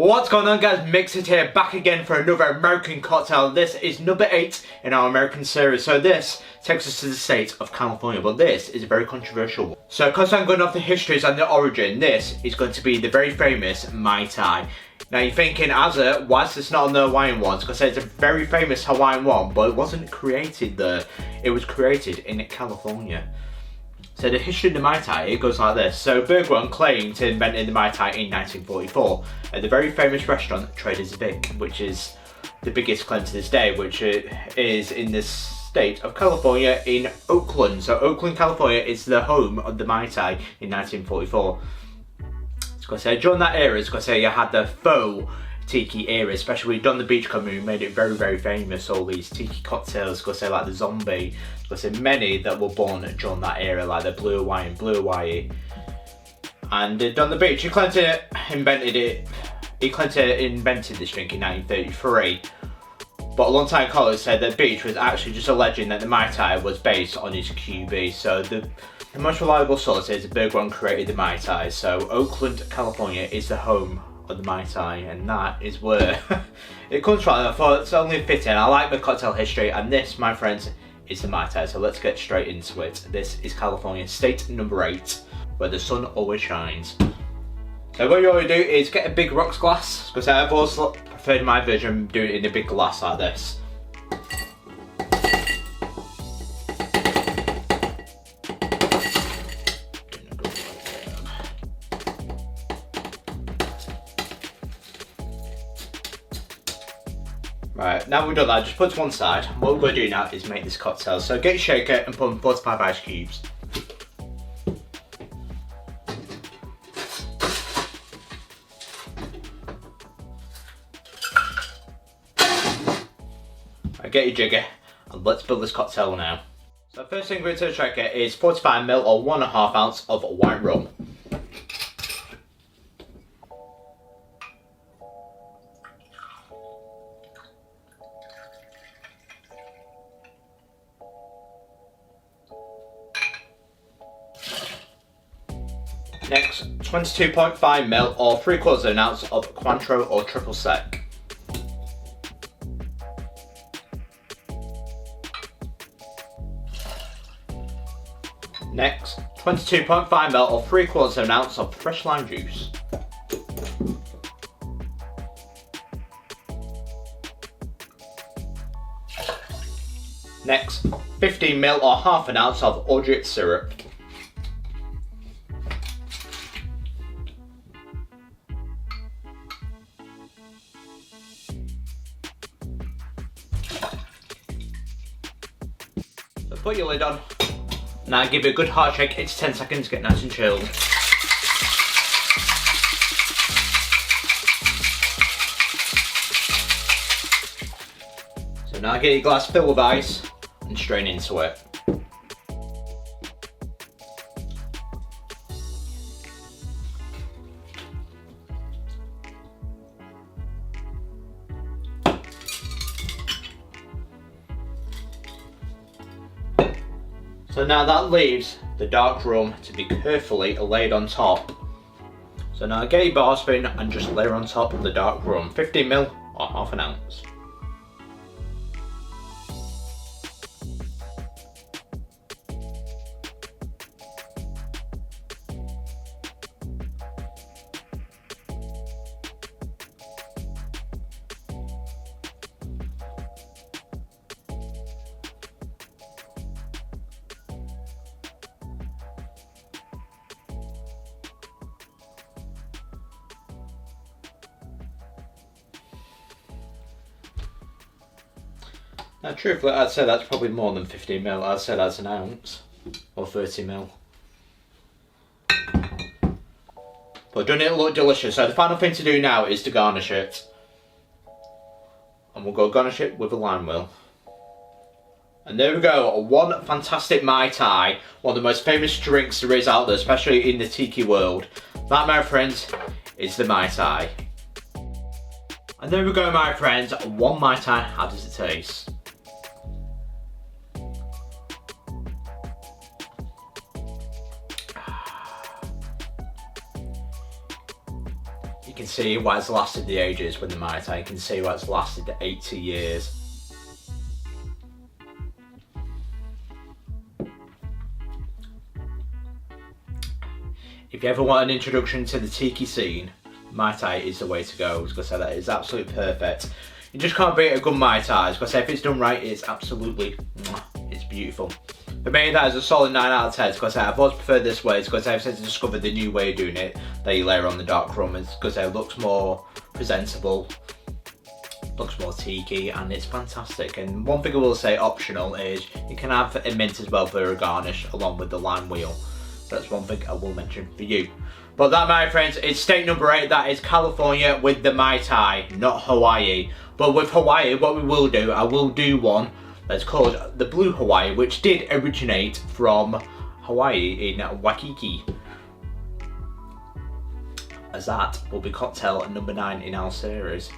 What's going on, guys? Mixed here, back again for another American cocktail. This is number 8 in our American series. So this takes us to the state of California, but this is a very controversial one. So because I'm going off the histories and the origin, this is going to be the very famous Mai Tai. Now you're thinking, why is this not on the Hawaiian ones? Because it's a very famous Hawaiian one, but it wasn't created there. It was created in California. So the history of the Mai Tai, it goes like this. So Bergeron claimed to invent the Mai Tai in 1944 at the very famous restaurant Trader's Vic, which is the biggest claim to this day, which is in the state of California in Oakland. So Oakland, California is the home of the Mai Tai in 1944. It's say during that era, it's say you had the faux Tiki era, especially with Donn the Beachcomber, who made it very, very famous. All these Tiki cocktails, say like the zombie, say many that were born during that era, like the Blue Hawaii. And Donn the Beach, he claimed to invented it. He claimed to invented this drink in 1933. But a long-time caller said that Beach was actually just alleging that the Mai Tai was based on his QB. So the most reliable source is Bergeron created the Mai Tai. So Oakland, California is the home of the Mai Tai, and that is where it comes from. I thought it's only fitting. I like the cocktail history, and this, my friends, is the Mai Tai. So let's get straight into it. This is California, state number 8, where the sun always shines. So what you want to do is get a big rocks glass, because I've always preferred my version doing it in a big glass like this. Right, now we've done that, just put it to one side. What we're going to do now is make this cocktail. So get your shaker and put in 4 to 5 ice cubes. Right, get your jigger and let's build this cocktail now. So the first thing we're going to the shaker is 45ml or 1.5 ounce of white rum. Next, 22.5ml or 3/4 ounce of Cointreau or triple sec. Next, 22.5ml or 3/4 ounce of fresh lime juice. Next, 15ml or half an ounce of Orgeat syrup. Put your lid on. Now give it a good hard shake, 8 to 10 seconds, get nice and chilled. So now get your glass filled with ice and strain into it. So now that leaves the dark rum to be carefully laid on top. So now get your bar spoon and just layer on top of the dark rum, 15ml or half an ounce. Now truthfully, I'd say that's probably more than 15ml, I'd say that's an ounce, or 30ml. But doesn't it look delicious? So the final thing to do now is to garnish it. And we'll go garnish it with a lime wheel. And there we go, one fantastic Mai Tai, one of the most famous drinks there is out there, especially in the Tiki world. That, my friends, is the Mai Tai. And there we go, my friends, one Mai Tai, how does it taste? You can see why it's lasted the ages with the Mai Tai. You can see why it's lasted 80 years. If you ever want an introduction to the Tiki scene, Mai Tai is the way to go. I was gonna say that is absolutely perfect. You just can't beat a good Mai Tai. I was gonna say if it's done right, it's absolutely, it's beautiful. For me, that is a solid 9 out of 10. Because I've always preferred this way. Because I've since discovered the new way of doing it, that you layer on the dark rum. It's because it looks more presentable, looks more tiki, and it's fantastic. And one thing I will say, optional, is you can have a mint as well for a garnish, along with the lime wheel. So that's one thing I will mention for you. But that, my friends, is state number 8. That is California with the Mai Tai, not Hawaii. But with Hawaii, what we will do, I will do one that's called the Blue Hawaii, which did originate from Hawaii in Waikiki. As that will be cocktail number 9 in our series.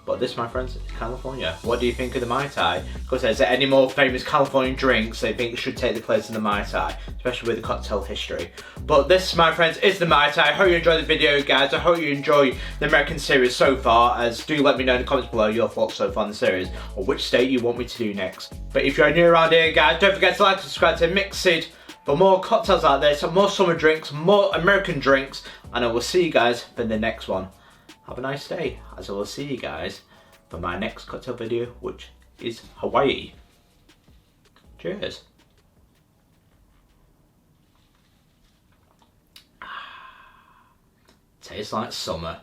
But this, my friends, is California. What do you think of the Mai Tai? Because is there any more famous Californian drinks that you think should take the place of the Mai Tai? Especially with the cocktail history. But this, my friends, is the Mai Tai. I hope you enjoyed the video, guys. I hope you enjoy the American series so far. As do let me know in the comments below your thoughts so far on the series, or which state you want me to do next. But if you're new around here, guys, don't forget to like and subscribe to Mixed for more cocktails like this, more summer drinks, more American drinks, and I will see you guys for the next one. Have a nice day, as I will see you guys for my next cocktail video, which is Hawaii. Cheers. Tastes like summer.